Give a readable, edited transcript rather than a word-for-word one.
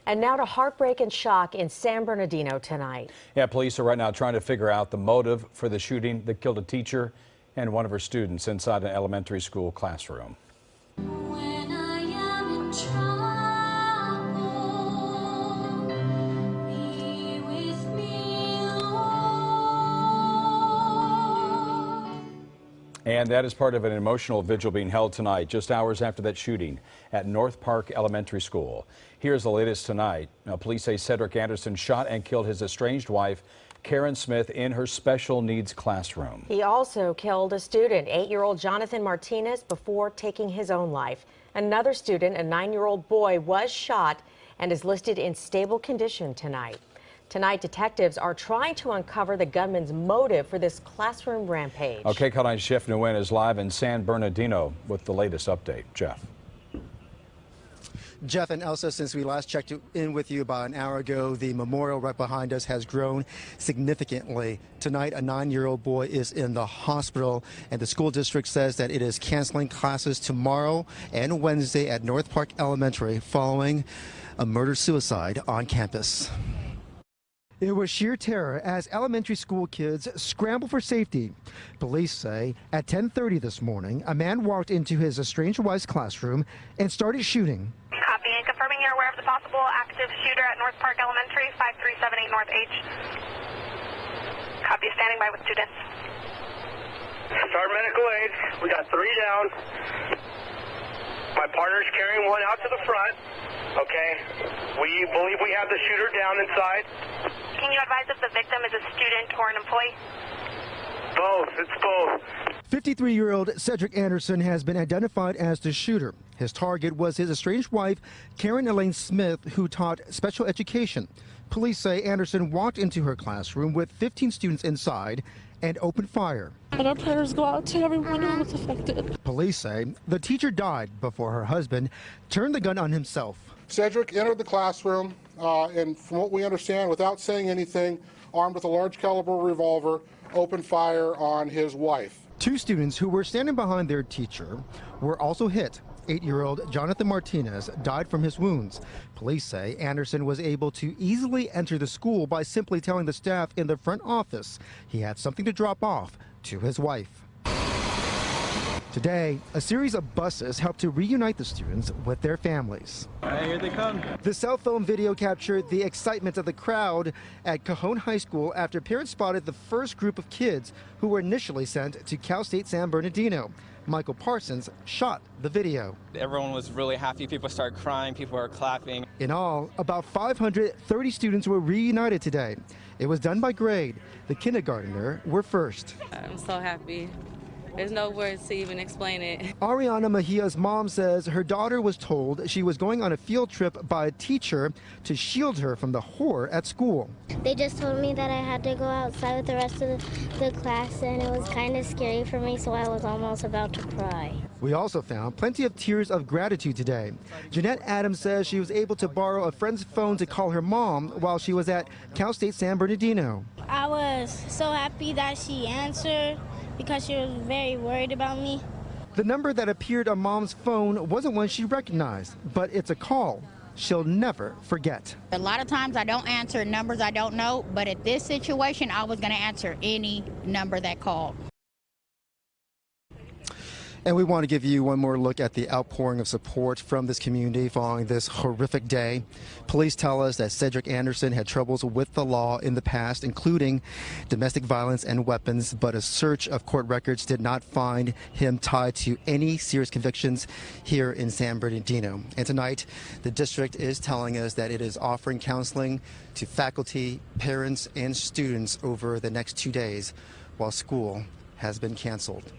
And now to heartbreak and shock in San Bernardino tonight. Yeah, police are right now trying to figure out the motive for the shooting that killed a teacher and one of her students inside an elementary school classroom. When I am in trouble, be with me, Lord. And that is part of an emotional vigil being held tonight, just hours after that shooting at North Park Elementary School. Here's the latest tonight. Now, police say Cedric Anderson shot and killed his estranged wife, Karen Smith, in her special needs classroom. He also killed a student, 8-year-old Jonathan Martinez, before taking his own life. Another student, a 9-year-old boy, was shot and is listed in stable condition tonight. Tonight, detectives are trying to uncover the gunman's motive for this classroom rampage. Okay, Cut Chef Nguyen is live in San Bernardino with the latest update. Jeff. Jeff and Elsa, since we last checked in with you about an hour ago, the memorial right behind us has grown significantly. Tonight, a 9-year-old boy is in the hospital, and the school district says that it is canceling classes tomorrow and Wednesday at North Park Elementary following a murder-suicide on campus. It was sheer terror as elementary school kids scramble for safety. Police say at 10:30 this morning, a man walked into his estranged wife's classroom and started shooting. Copy and confirming you're aware of the possible active shooter at North Park Elementary, 5378 North H. Copy, standing by with students. Start medical aid. We got 3 down. My partner's carrying one out to the front. Okay. We believe we have the shooter down inside. Can you advise if the victim is a student or an employee? Both. It's both. 53-year-old Cedric Anderson has been identified as the shooter. His target was his estranged wife, Karen Elaine Smith, who taught special education. Police say Anderson walked into her classroom with 15 students inside and opened fire. And our prayers go out to everyone who was affected. Police say the teacher died before her husband turned the gun on himself. Cedric entered the classroom and, from what we understand, without saying anything, armed with a large caliber revolver, opened fire on his wife. 2 students who were standing behind their teacher were also hit. 8-year-old Jonathan Martinez died from his wounds. Police say Anderson was able to easily enter the school by simply telling the staff in the front office he had something to drop off to his wife. Today, a series of buses helped to reunite the students with their families. Hey, here they come. The cell phone video captured the excitement of the crowd at Cajon High School after parents spotted the first group of kids who were initially sent to Cal State San Bernardino. Michael Parsons shot the video. Everyone was really happy. People started crying. People were clapping. In all, about 530 students were reunited today. It was done by grade. The kindergartner were first. I'm so happy. There's no words to even explain it. Ariana Mejia's mom says her daughter was told she was going on a field trip by a teacher to shield her from the horror at school. They just told me that I had to go outside with the rest of the class, and it was kind of scary for me, so I was almost about to cry. We also found plenty of tears of gratitude today. Jeanette Adams says she was able to borrow a friend's phone to call her mom while she was at Cal State San Bernardino. I was so happy that she answered because she was very worried about me. The number that appeared on mom's phone wasn't one she recognized, but it's a call she'll never forget. A lot of times I don't answer numbers I don't know, but at this situation I was going to answer any number that called. And we want to give you one more look at the outpouring of support from this community following this horrific day. Police tell us that Cedric Anderson had troubles with the law in the past, including domestic violence and weapons, but a search of court records did not find him tied to any serious convictions here in San Bernardino. And tonight, the district is telling us that it is offering counseling to faculty, parents, and students over the next 2 days while school has been canceled.